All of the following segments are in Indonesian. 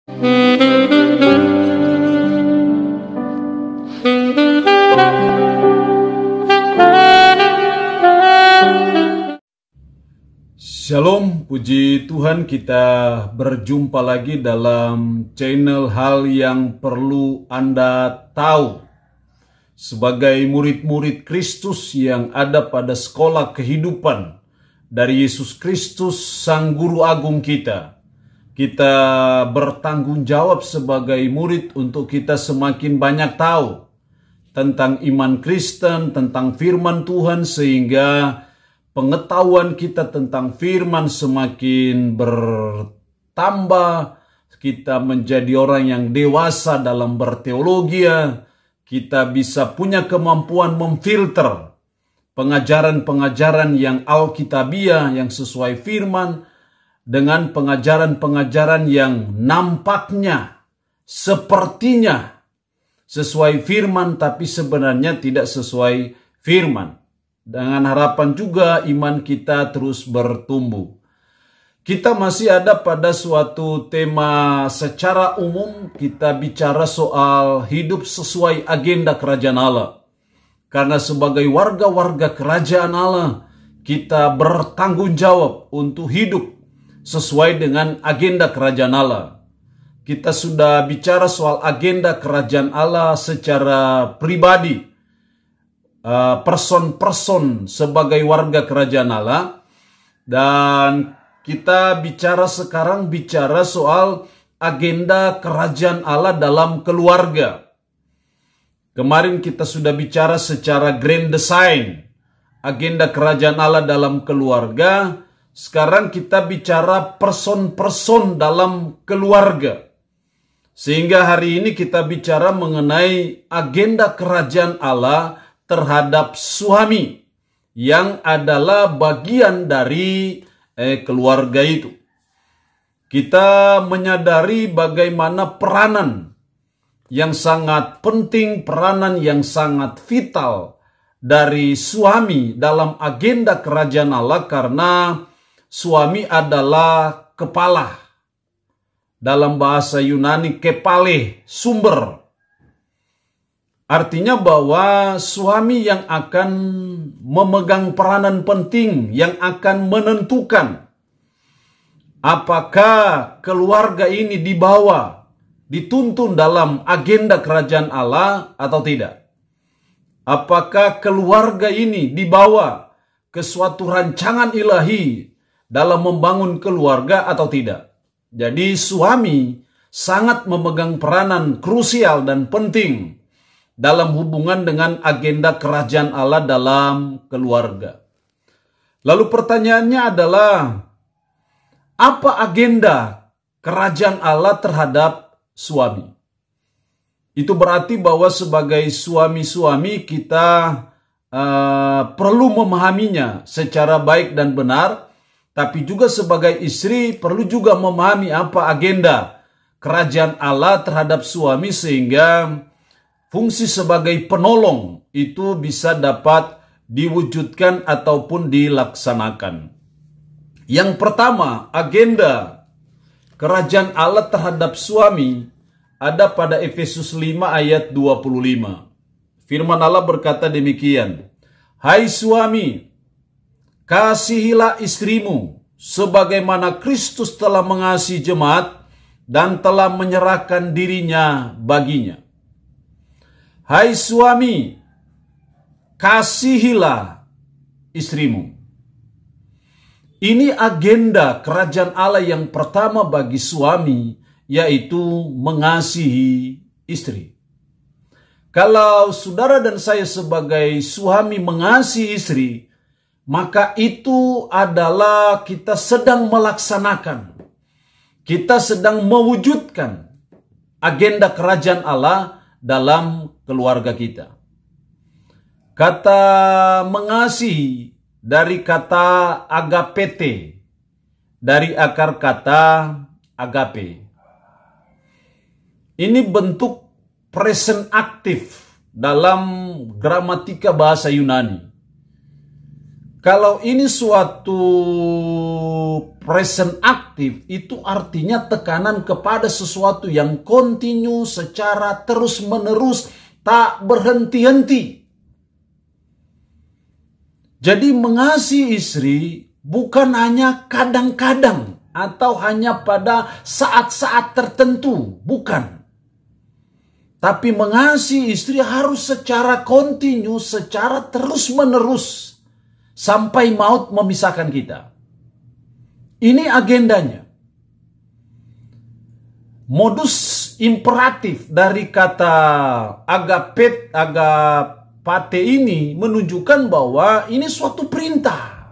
Shalom, puji Tuhan, kita berjumpa lagi dalam channel Hal Yang Perlu Anda Tahu. Sebagai murid-murid Kristus yang ada pada sekolah kehidupan dari Yesus Kristus, Sang Guru Agung kita bertanggung jawab sebagai murid untuk kita semakin banyak tahu tentang iman Kristen, tentang firman Tuhan, sehingga pengetahuan kita tentang firman semakin bertambah. Kita menjadi orang yang dewasa dalam berteologi. Kita bisa punya kemampuan memfilter pengajaran-pengajaran yang alkitabiah, yang sesuai firman, dengan pengajaran-pengajaran yang nampaknya, sepertinya sesuai firman, tapi sebenarnya tidak sesuai firman. Dengan harapan juga iman kita terus bertumbuh. Kita masih ada pada suatu tema secara umum. Kita bicara soal hidup sesuai agenda kerajaan Allah. Karena sebagai warga-warga kerajaan Allah, kita bertanggung jawab untuk hidup sesuai dengan agenda kerajaan Allah. Kita sudah bicara soal agenda kerajaan Allah secara pribadi, person-person sebagai warga kerajaan Allah, dan kita sekarang bicara soal agenda kerajaan Allah dalam keluarga. Kemarin kita sudah bicara secara grand design agenda kerajaan Allah dalam keluarga. Sekarang kita bicara person-person dalam keluarga. Sehingga hari ini kita bicara mengenai agenda kerajaan Allah terhadap suami yang adalah bagian dari keluarga itu. Kita menyadari bagaimana peranan yang sangat penting, peranan yang sangat vital dari suami dalam agenda kerajaan Allah, karena suami adalah kepala. Dalam bahasa Yunani, kepale, sumber. Artinya bahwa suami yang akan memegang peranan penting, yang akan menentukan apakah keluarga ini dituntun dalam agenda kerajaan Allah atau tidak. Apakah keluarga ini dibawa ke suatu rancangan ilahi dalam membangun keluarga atau tidak. Jadi suami sangat memegang peranan krusial dan penting dalam hubungan dengan agenda kerajaan Allah dalam keluarga. Lalu pertanyaannya adalah, apa agenda kerajaan Allah terhadap suami? Itu berarti bahwa sebagai suami-suami kita perlu memahaminya secara baik dan benar, tapi juga sebagai istri perlu juga memahami apa agenda kerajaan Allah terhadap suami, sehingga fungsi sebagai penolong itu bisa dapat diwujudkan ataupun dilaksanakan. Yang pertama, agenda kerajaan Allah terhadap suami ada pada Efesus 5 ayat 25. Firman Allah berkata demikian, "Hai suami, kasihilah istrimu sebagaimana Kristus telah mengasihi jemaat dan telah menyerahkan dirinya baginya." Hai suami, kasihilah istrimu. Ini agenda kerajaan Allah yang pertama bagi suami, yaitu mengasihi istri. Kalau saudara dan saya sebagai suami mengasihi istri, maka itu adalah kita sedang melaksanakan, kita sedang mewujudkan agenda kerajaan Allah dalam keluarga kita. Kata mengasihi dari kata agapete, dari akar kata agape. Ini bentuk present aktif dalam gramatika bahasa Yunani. Kalau ini suatu present aktif, itu artinya tekanan kepada sesuatu yang kontinu secara terus-menerus, tak berhenti-henti. Jadi mengasihi istri bukan hanya kadang-kadang atau hanya pada saat-saat tertentu, bukan. Tapi mengasihi istri harus secara kontinu, secara terus-menerus. Sampai maut memisahkan kita. Ini agendanya. Modus imperatif dari kata agapate ini menunjukkan bahwa ini suatu perintah.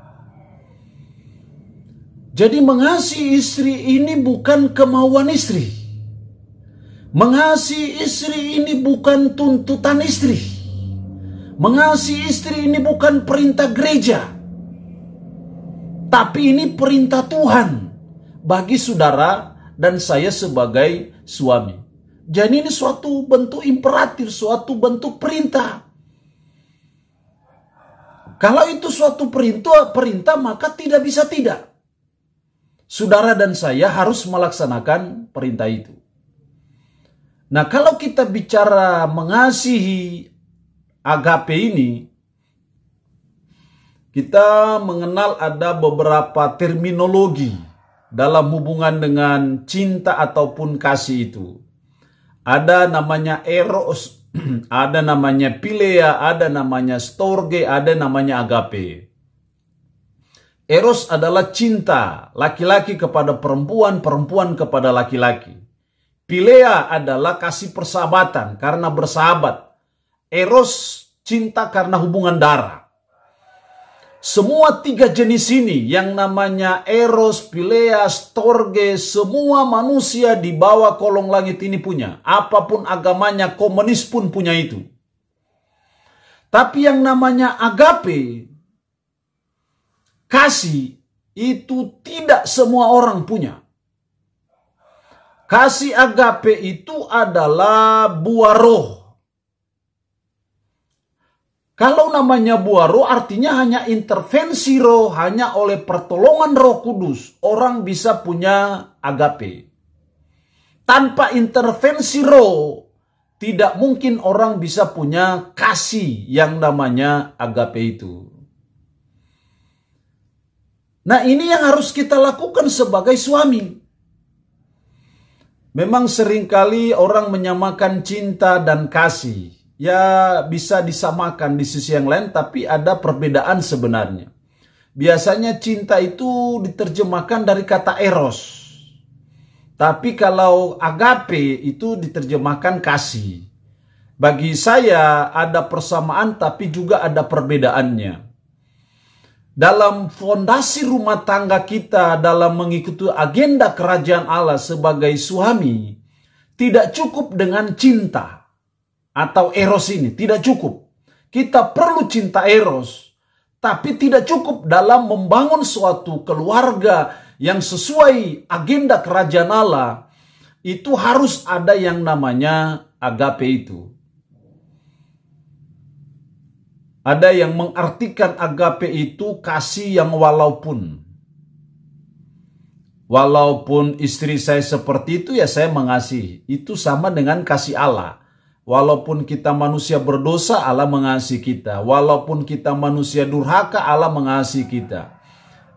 Jadi mengasihi istri ini bukan kemauan istri. Mengasihi istri ini bukan tuntutan istri. Mengasihi istri ini bukan perintah gereja, tapi ini perintah Tuhan bagi saudara dan saya sebagai suami. Jadi ini suatu bentuk imperatif, suatu bentuk perintah. Kalau itu suatu perintah maka tidak bisa tidak. Saudara dan saya harus melaksanakan perintah itu. Nah, kalau kita bicara mengasihi agape ini, kita mengenal ada beberapa terminologi dalam hubungan dengan cinta ataupun kasih itu. Ada namanya eros, ada namanya philia, ada namanya storge, ada namanya agape. Eros adalah cinta laki-laki kepada perempuan, perempuan kepada laki-laki. Philia adalah kasih persahabatan karena bersahabat. Eros, cinta karena hubungan darah. Semua tiga jenis ini yang namanya eros, philia, storge, semua manusia di bawah kolong langit ini punya. Apapun agamanya, komunis pun punya itu. Tapi yang namanya agape, kasih, itu tidak semua orang punya. Kasih agape itu adalah buah roh. Kalau namanya buah roh artinya hanya intervensi roh, hanya oleh pertolongan Roh Kudus orang bisa punya agape. Tanpa intervensi roh tidak mungkin orang bisa punya kasih yang namanya agape itu. Nah, ini yang harus kita lakukan sebagai suami. Memang seringkali orang menyamakan cinta dan kasih. Ya bisa disamakan di sisi yang lain, tapi ada perbedaan sebenarnya. Biasanya cinta itu diterjemahkan dari kata eros. Tapi kalau agape itu diterjemahkan kasih. Bagi saya ada persamaan tapi juga ada perbedaannya. Dalam fondasi rumah tangga kita, dalam mengikuti agenda kerajaan Allah sebagai suami, tidak cukup dengan cinta atau eros ini, tidak cukup. Kita perlu cinta eros, tapi tidak cukup dalam membangun suatu keluarga yang sesuai agenda kerajaan Allah. Itu harus ada yang namanya agape itu. Ada yang mengartikan agape itu kasih yang walaupun istri saya seperti itu ya saya mengasihi. Itu sama dengan kasih Allah. Walaupun kita manusia berdosa, Allah mengasihi kita. Walaupun kita manusia durhaka, Allah mengasihi kita.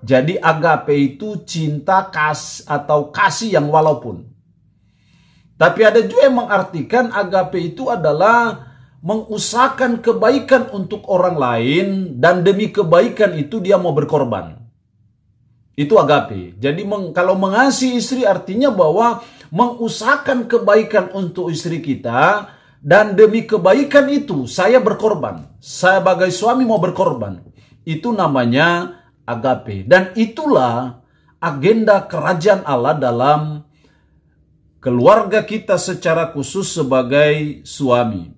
Jadi agape itu cinta atau kasih yang walaupun. Tapi ada juga yang mengartikan agape itu adalah mengusahakan kebaikan untuk orang lain dan demi kebaikan itu dia mau berkorban. Itu agape. Jadi kalau mengasihi istri artinya bahwa mengusahakan kebaikan untuk istri kita. Dan demi kebaikan itu saya berkorban. Saya sebagai suami mau berkorban. Itu namanya agape. Dan itulah agenda kerajaan Allah dalam keluarga kita secara khusus sebagai suami.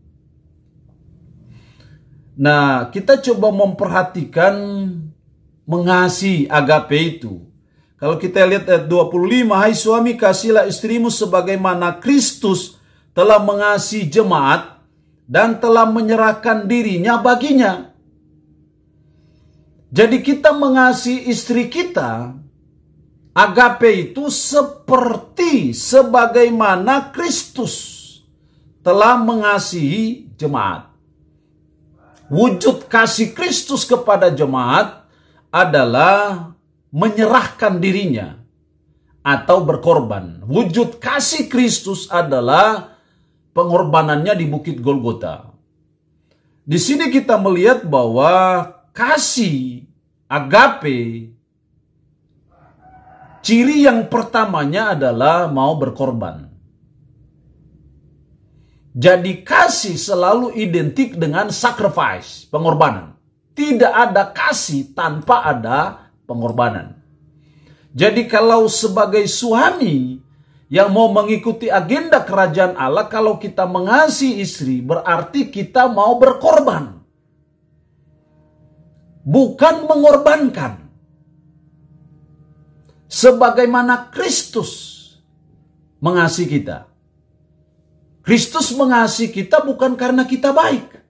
Nah, kita coba memperhatikan mengasihi agape itu. Kalau kita lihat ayat 25, hai suami kasihilah istrimu sebagaimana Kristus telah mengasihi jemaat dan telah menyerahkan dirinya baginya. Jadi kita mengasihi istri kita, agape itu seperti sebagaimana Kristus telah mengasihi jemaat. Wujud kasih Kristus kepada jemaat adalah menyerahkan dirinya atau berkorban. Wujud kasih Kristus adalah pengorbanannya di Bukit Golgota. Di sini kita melihat bahwa kasih agape, ciri yang pertamanya adalah mau berkorban. Jadi kasih selalu identik dengan sacrifice, pengorbanan. Tidak ada kasih tanpa ada pengorbanan. Jadi kalau sebagai suami yang mau mengikuti agenda kerajaan Allah, kalau kita mengasihi istri, berarti kita mau berkorban. Bukan mengorbankan. Sebagaimana Kristus mengasihi kita. Kristus mengasihi kita bukan karena kita baik.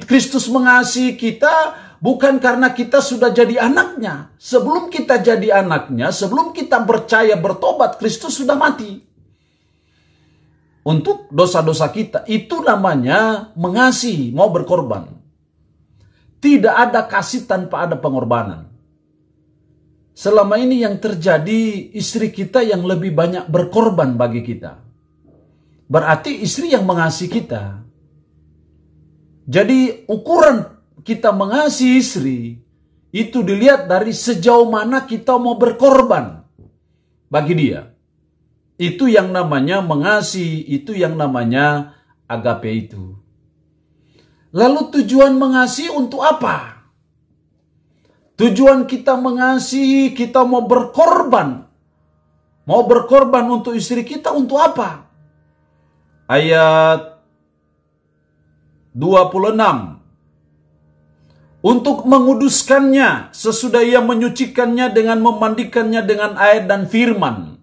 Kristus mengasihi kita bukan karena kita sudah jadi anaknya. Sebelum kita jadi anaknya, sebelum kita percaya bertobat, Kristus sudah mati. Untuk dosa-dosa kita. Itu namanya mengasihi, mau berkorban. Tidak ada kasih tanpa ada pengorbanan. Selama ini yang terjadi, istri kita yang lebih banyak berkorban bagi kita. Berarti istri yang mengasihi kita. Jadi ukuran kita mengasihi istri itu dilihat dari sejauh mana kita mau berkorban bagi dia. Itu yang namanya mengasihi, itu yang namanya agape itu. Lalu tujuan mengasihi untuk apa? Tujuan kita mengasihi, kita mau berkorban. Mau berkorban untuk istri kita untuk apa? Ayat 26. Untuk menguduskannya sesudah ia menyucikannya dengan memandikannya dengan air dan firman.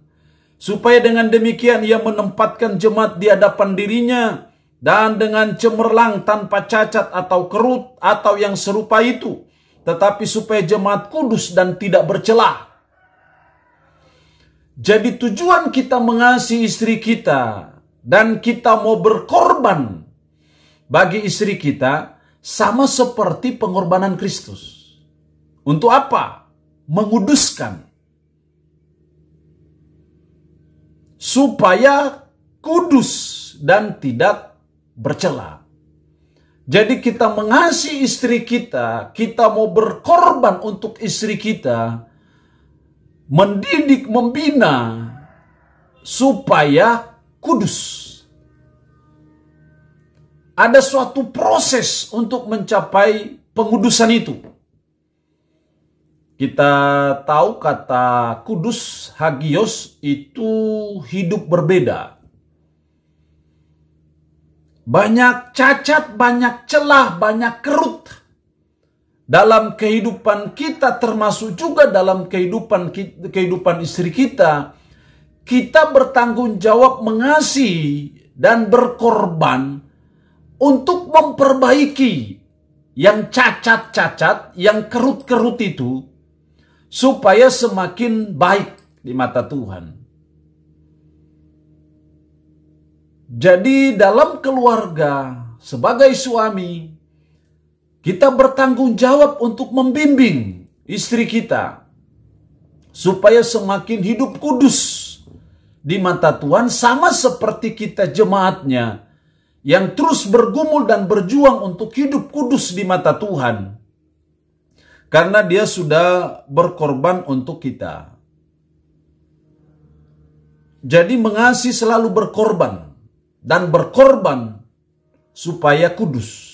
Supaya dengan demikian ia menempatkan jemaat di hadapan dirinya dan dengan cemerlang tanpa cacat atau kerut atau yang serupa itu. Tetapi supaya jemaat kudus dan tidak bercelah. Jadi tujuan kita mengasihi istri kita dan kita mau berkorban bagi istri kita sama seperti pengorbanan Kristus. Untuk apa? Menguduskan. Supaya kudus dan tidak bercela. Jadi kita mengasihi istri kita, kita mau berkorban untuk istri kita, mendidik, membina, supaya kudus. Ada suatu proses untuk mencapai pengudusan itu. Kita tahu kata kudus, hagios, itu hidup berbeda. Banyak cacat, banyak celah, banyak kerut. Dalam kehidupan kita, termasuk juga dalam kehidupan istri kita, kita bertanggung jawab mengasihi dan berkorban untuk memperbaiki yang cacat-cacat, yang kerut-kerut itu, supaya semakin baik di mata Tuhan. Jadi dalam keluarga, sebagai suami, kita bertanggung jawab untuk membimbing istri kita, supaya semakin hidup kudus di mata Tuhan, sama seperti kita jemaatnya, yang terus bergumul dan berjuang untuk hidup kudus di mata Tuhan. Karena dia sudah berkorban untuk kita. Jadi mengasihi selalu berkorban. Dan berkorban supaya kudus.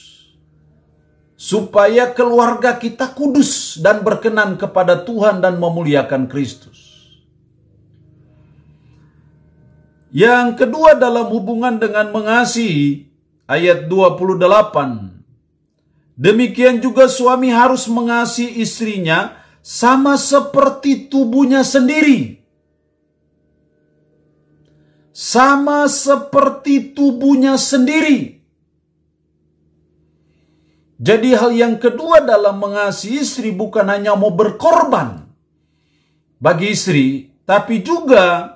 Supaya keluarga kita kudus dan berkenan kepada Tuhan dan memuliakan Kristus. Yang kedua dalam hubungan dengan mengasihi, ayat 28. Demikian juga suami harus mengasihi istrinya sama seperti tubuhnya sendiri. Sama seperti tubuhnya sendiri. Jadi hal yang kedua dalam mengasihi istri bukan hanya mau berkorban bagi istri, tapi juga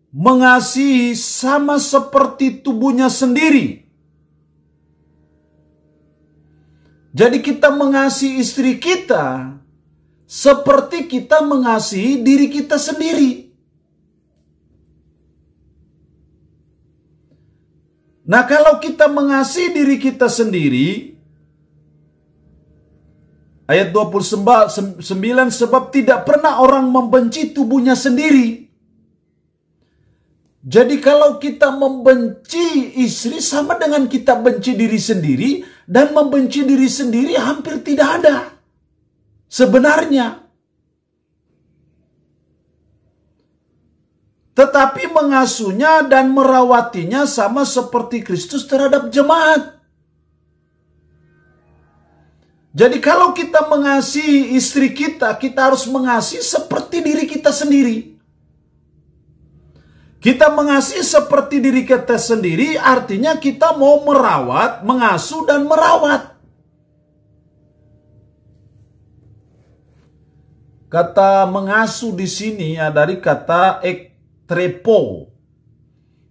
mengasihi sama seperti tubuhnya sendiri. Jadi kita mengasihi istri kita seperti kita mengasihi diri kita sendiri. Nah, kalau kita mengasihi diri kita sendiri, ayat 29, sebab tidak pernah orang membenci tubuhnya sendiri. Jadi kalau kita membenci istri sama dengan kita benci diri sendiri, dan membenci diri sendiri hampir tidak ada sebenarnya. Tetapi mengasuhnya dan merawatinya sama seperti Kristus terhadap jemaat. Jadi kalau kita mengasihi istri kita, kita harus mengasihi seperti diri kita sendiri. Kita mengasihi seperti diri kita sendiri artinya kita mau merawat, mengasuh dan merawat. Kata mengasuh di sini dari kata trepo,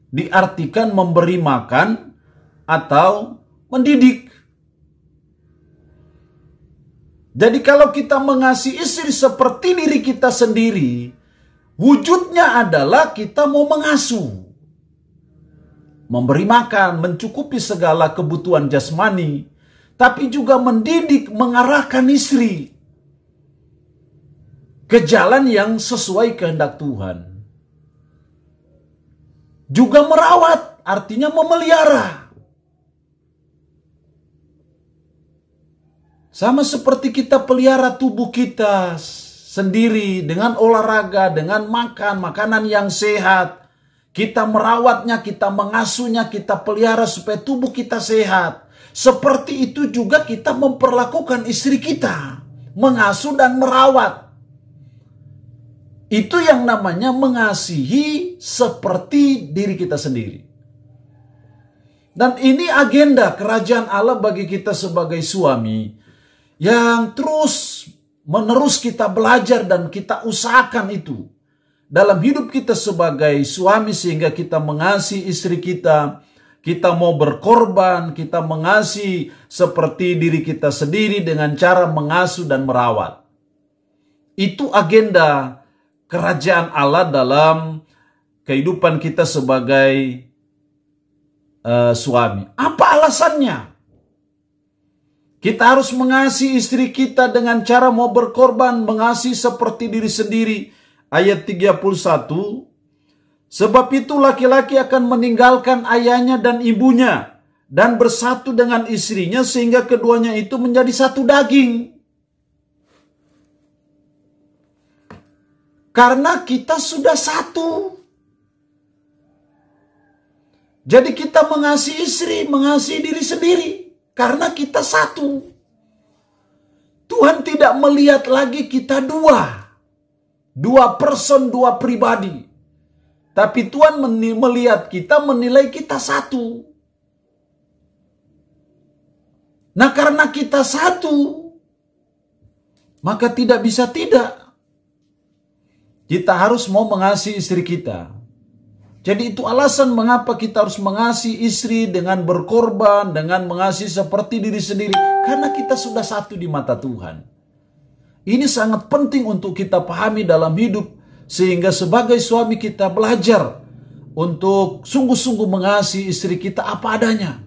diartikan memberi makan atau mendidik. Jadi kalau kita mengasihi istri seperti diri kita sendiri, wujudnya adalah kita mau mengasuh, memberi makan, mencukupi segala kebutuhan jasmani, tapi juga mendidik, mengarahkan istri ke jalan yang sesuai kehendak Tuhan. Juga merawat, artinya memelihara. Sama seperti kita pelihara tubuh kita sendiri dengan olahraga, dengan makan makanan yang sehat. Kita merawatnya, kita mengasuhnya, kita pelihara supaya tubuh kita sehat. Seperti itu juga kita memperlakukan istri kita, mengasuh dan merawat. Itu yang namanya mengasihi seperti diri kita sendiri. Dan ini agenda kerajaan Allah bagi kita sebagai suami yang terus menerus kita belajar dan kita usahakan itu dalam hidup kita sebagai suami, sehingga kita mengasihi istri kita, kita mau berkorban, kita mengasihi seperti diri kita sendiri dengan cara mengasuh dan merawat. Itu agenda kerajaan Allah dalam kehidupan kita sebagai suami. Apa alasannya? Kita harus mengasihi istri kita dengan cara mau berkorban, mengasihi seperti diri sendiri. Ayat 31, sebab itu laki-laki akan meninggalkan ayahnya dan ibunya dan bersatu dengan istrinya sehingga keduanya itu menjadi satu daging. Karena kita sudah satu. Jadi kita mengasihi istri, mengasihi diri sendiri. Karena kita satu. Tuhan tidak melihat lagi kita dua. Dua person, dua pribadi. Tapi Tuhan melihat kita, menilai kita satu. Nah, karena kita satu, maka tidak bisa tidak. Kita harus mau mengasihi istri kita. Jadi itu alasan mengapa kita harus mengasihi istri dengan berkorban, dengan mengasihi seperti diri sendiri. Karena kita sudah satu di mata Tuhan. Ini sangat penting untuk kita pahami dalam hidup. Sehingga sebagai suami kita belajar untuk sungguh-sungguh mengasihi istri kita apa adanya.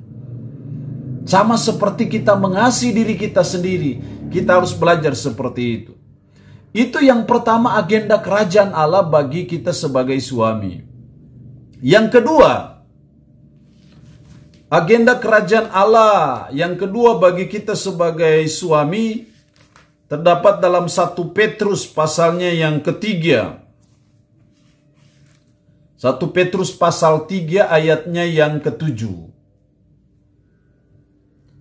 Sama seperti kita mengasihi diri kita sendiri. Kita harus belajar seperti itu. Itu yang pertama, agenda kerajaan Allah bagi kita sebagai suami. Yang kedua, agenda kerajaan Allah yang kedua bagi kita sebagai suami terdapat dalam 1 Petrus pasalnya yang ketiga. 1 Petrus pasal 3 ayatnya yang ke-7.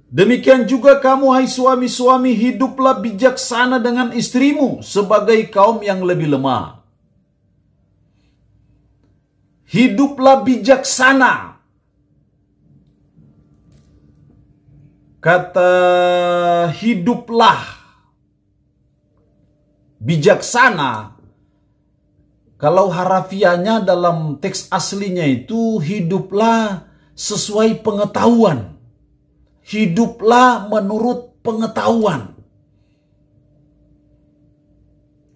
Demikian juga kamu, hai suami-suami, hiduplah bijaksana dengan istrimu sebagai kaum yang lebih lemah. Hiduplah bijaksana. Kata hiduplah bijaksana, kalau harafiahnya dalam teks aslinya itu hiduplah sesuai pengetahuan. Hiduplah menurut pengetahuan.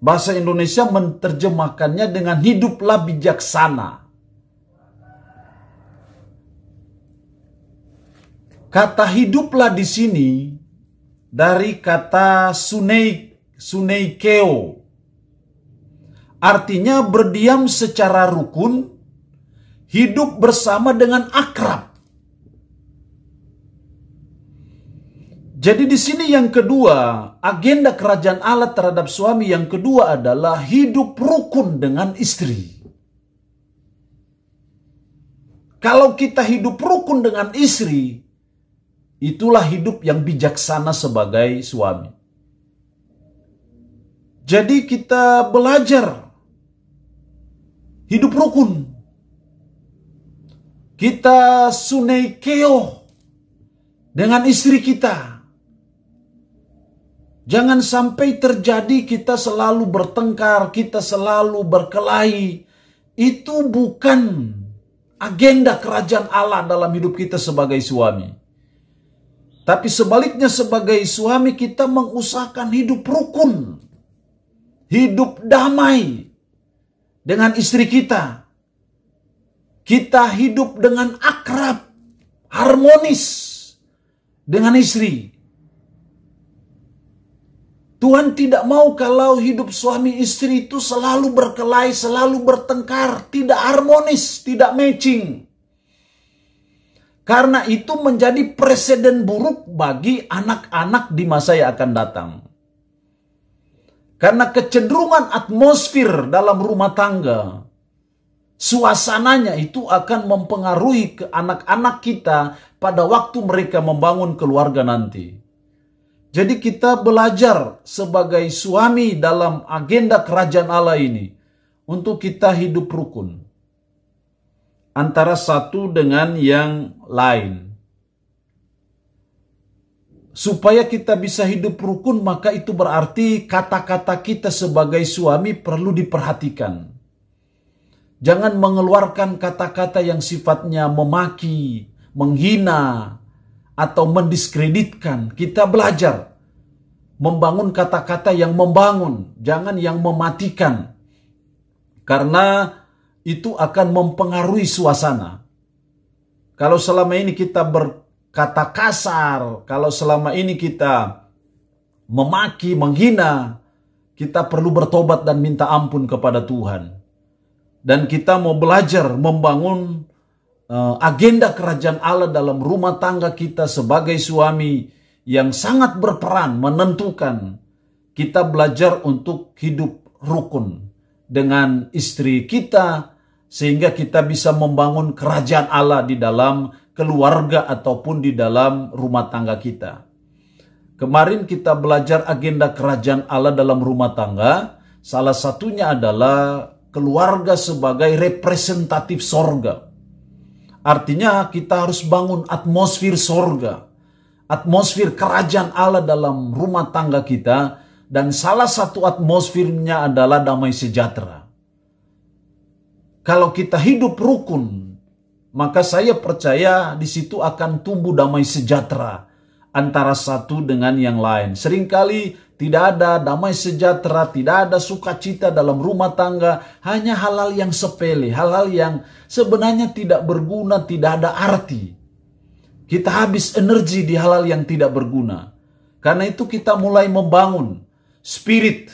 Bahasa Indonesia menerjemahkannya dengan hiduplah bijaksana. Kata hiduplah di sini dari kata suneikeo. Artinya berdiam secara rukun, hidup bersama dengan akrab. Jadi di sini yang kedua, agenda kerajaan Allah terhadap suami yang kedua adalah hidup rukun dengan istri. Kalau kita hidup rukun dengan istri, itulah hidup yang bijaksana sebagai suami. Jadi kita belajar hidup rukun. Kita suneikeo dengan istri kita. Jangan sampai terjadi kita selalu bertengkar, kita selalu berkelahi. Itu bukan agenda kerajaan Allah dalam hidup kita sebagai suami. Tapi sebaliknya sebagai suami kita mengusahakan hidup rukun. Hidup damai dengan istri kita. Kita hidup dengan akrab, harmonis dengan istri. Tuhan tidak mau kalau hidup suami istri itu selalu berkelahi, selalu bertengkar, tidak harmonis, tidak matching. Karena itu menjadi presiden buruk bagi anak-anak di masa yang akan datang. Karena kecenderungan atmosfer dalam rumah tangga, suasananya itu akan mempengaruhi ke anak-anak kita pada waktu mereka membangun keluarga nanti. Jadi kita belajar sebagai suami dalam agenda kerajaan Allah ini untuk kita hidup rukun antara satu dengan yang lain. Supaya kita bisa hidup rukun, maka itu berarti kata-kata kita sebagai suami perlu diperhatikan. Jangan mengeluarkan kata-kata yang sifatnya memaki, menghina, atau mendiskreditkan. Kita belajar membangun kata-kata yang membangun, jangan yang mematikan. Karena itu akan mempengaruhi suasana. Kalau selama ini kita berkata kasar, kalau selama ini kita memaki, menghina, kita perlu bertobat dan minta ampun kepada Tuhan. Dan kita mau belajar membangun agenda kerajaan Allah dalam rumah tangga kita sebagai suami yang sangat berperan menentukan. Kita belajar untuk hidup rukun dengan istri kita, sehingga kita bisa membangun kerajaan Allah di dalam keluarga ataupun di dalam rumah tangga kita. Kemarin kita belajar agenda kerajaan Allah dalam rumah tangga. Salah satunya adalah keluarga sebagai representatif sorga. Artinya kita harus bangun atmosfer sorga, atmosfer kerajaan Allah dalam rumah tangga kita. Dan salah satu atmosfernya adalah damai sejahtera. Kalau kita hidup rukun, maka saya percaya di situ akan tumbuh damai sejahtera antara satu dengan yang lain. Seringkali tidak ada damai sejahtera, tidak ada sukacita dalam rumah tangga, hanya hal-hal yang sepele, hal-hal yang sebenarnya tidak berguna, tidak ada arti. Kita habis energi di hal-hal yang tidak berguna. Karena itu kita mulai membangun spirit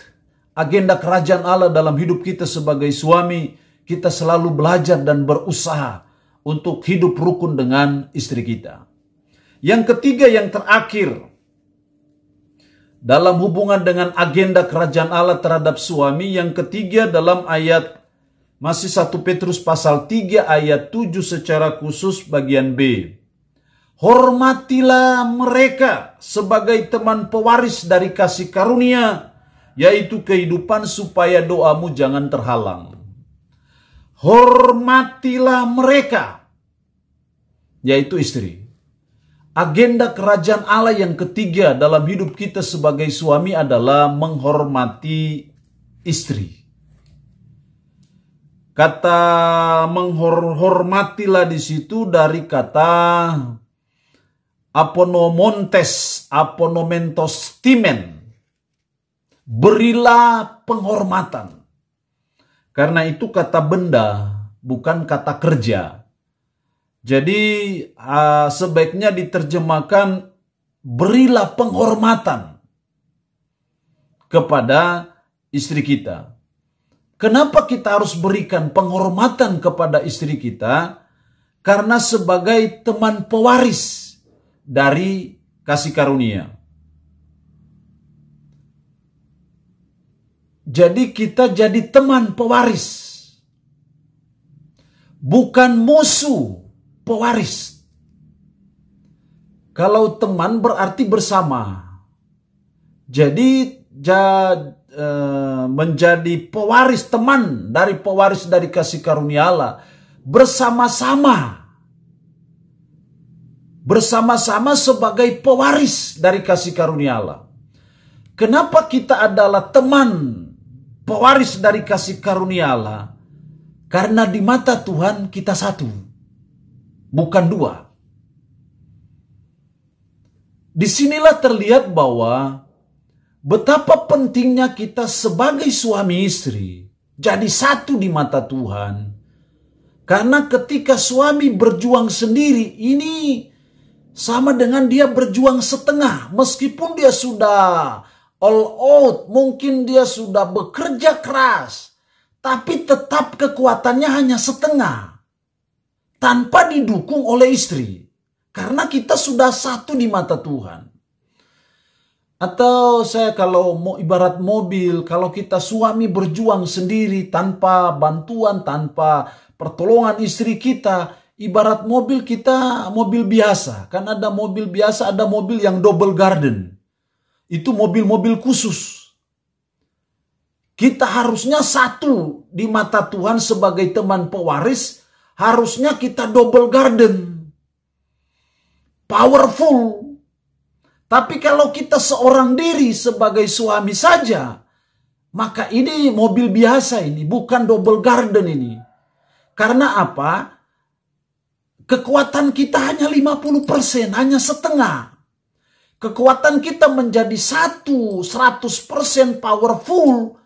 agenda kerajaan Allah dalam hidup kita sebagai suami. Kita selalu belajar dan berusaha untuk hidup rukun dengan istri kita. Yang ketiga, yang terakhir, dalam hubungan dengan agenda kerajaan Allah terhadap suami, yang ketiga dalam ayat, masih 1 Petrus pasal 3 ayat 7 secara khusus bagian B. Hormatilah mereka sebagai teman pewaris dari kasih karunia, yaitu kehidupan, supaya doamu jangan terhalang. Hormatilah mereka, yaitu istri. agenda kerajaan Allah yang ketiga dalam hidup kita sebagai suami adalah menghormati istri. Kata menghormatilah di situ dari kata aponomentostimen. Berilah penghormatan. Karena itu kata benda, bukan kata kerja. Jadi sebaiknya diterjemahkan berilah penghormatan kepada istri kita. Kenapa kita harus berikan penghormatan kepada istri kita? Karena sebagai teman pewaris dari kasih karunia. Jadi kita jadi teman pewaris. Bukan musuh pewaris. Kalau teman berarti bersama. Jadi menjadi pewaris, teman dari pewaris dari kasih karunia Allah, bersama-sama sebagai pewaris dari kasih karunia Allah. Kenapa kita adalah teman pewaris dari kasih karunia Allah? Karena di mata Tuhan kita satu, bukan dua. Disinilah terlihat bahwa betapa pentingnya kita sebagai suami istri jadi satu di mata Tuhan. Karena ketika suami berjuang sendiri, ini sama dengan dia berjuang setengah. Meskipun dia sudah all out, mungkin dia sudah bekerja keras, tapi tetap kekuatannya hanya setengah. Tanpa didukung oleh istri. Karena kita sudah satu di mata Tuhan. Atau saya kalau mau ibarat mobil, kalau kita suami berjuang sendiri tanpa bantuan, tanpa pertolongan istri kita, ibarat mobil kita mobil biasa. Kan ada mobil biasa, ada mobil yang double garden. Itu mobil-mobil khusus. Kita harusnya satu di mata Tuhan sebagai teman pewaris, harusnya kita double garden. Powerful. Tapi kalau kita seorang diri sebagai suami saja, maka ini mobil biasa ini, bukan double garden ini. Karena apa? Kekuatan kita hanya 50%, hanya setengah. Kekuatan kita menjadi 100% powerful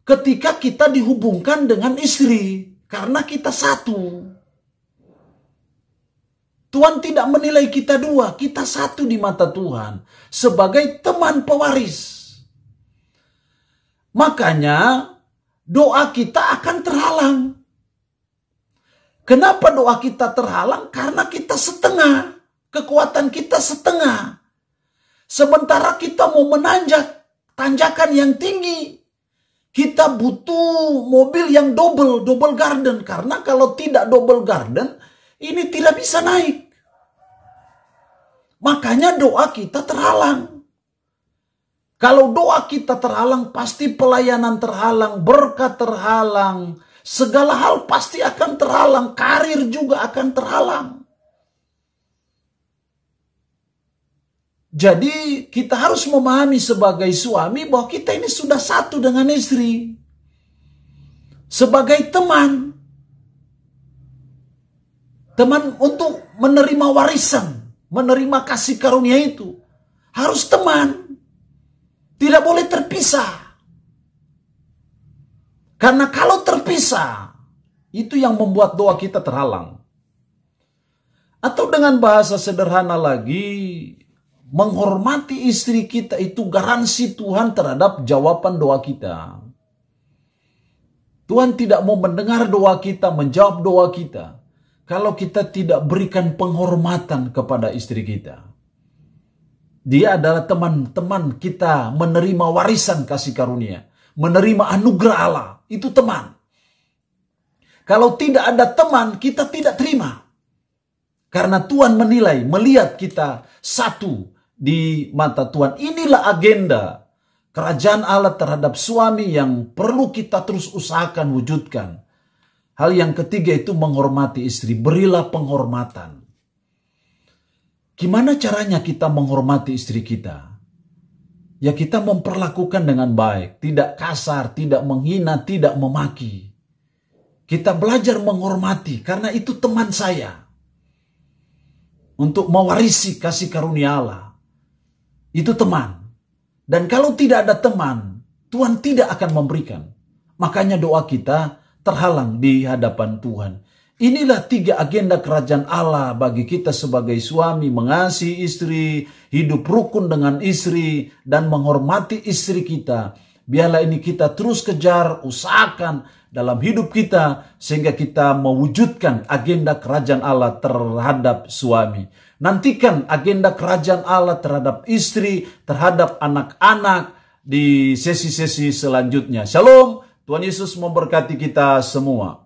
ketika kita dihubungkan dengan istri. Karena kita satu. Tuhan tidak menilai kita dua, kita satu di mata Tuhan. Sebagai teman pewaris. Makanya doa kita akan terhalang. Kenapa doa kita terhalang? Karena kita setengah. Kekuatan kita setengah. Sementara kita mau menanjak tanjakan yang tinggi. Kita butuh mobil yang double garden. Karena kalau tidak double garden, ini tidak bisa naik. Makanya doa kita terhalang. Kalau doa kita terhalang, pasti pelayanan terhalang, berkat terhalang, segala hal pasti akan terhalang, karir juga akan terhalang. Jadi kita harus memahami sebagai suami bahwa kita ini sudah satu dengan istri. Sebagai teman. Teman untuk menerima warisan. Menerima kasih karunia itu. Harus teman. Tidak boleh terpisah. Karena kalau terpisah, itu yang membuat doa kita terhalang. Atau dengan bahasa sederhana lagi, menghormati istri kita itu garansi Tuhan terhadap jawaban doa kita. Tuhan tidak mau mendengar doa kita, menjawab doa kita, kalau kita tidak berikan penghormatan kepada istri kita. Dia adalah teman-teman kita menerima warisan kasih karunia. Menerima anugerah Allah. Itu teman. Kalau tidak ada teman, kita tidak terima. Karena Tuhan menilai, melihat kita satu di mata Tuhan. Inilah agenda kerajaan Allah terhadap suami yang perlu kita terus usahakan wujudkan. Hal yang ketiga itu menghormati istri. Berilah penghormatan. Gimana caranya kita menghormati istri kita? Ya kita memperlakukan dengan baik, tidak kasar, tidak menghina, tidak memaki. Kita belajar menghormati karena itu teman saya. Untuk mewarisi kasih karunia Allah. Itu teman. Dan kalau tidak ada teman, Tuhan tidak akan memberikan. Makanya doa kita terhalang di hadapan Tuhan. Inilah 3 agenda kerajaan Allah bagi kita sebagai suami, mengasihi istri, hidup rukun dengan istri, dan menghormati istri kita. Biarlah ini kita terus kejar, usahakan dalam hidup kita, sehingga kita mewujudkan agenda kerajaan Allah terhadap suami. Nantikan agenda kerajaan Allah terhadap istri, terhadap anak-anak di sesi-sesi selanjutnya. Shalom, Tuhan Yesus memberkati kita semua.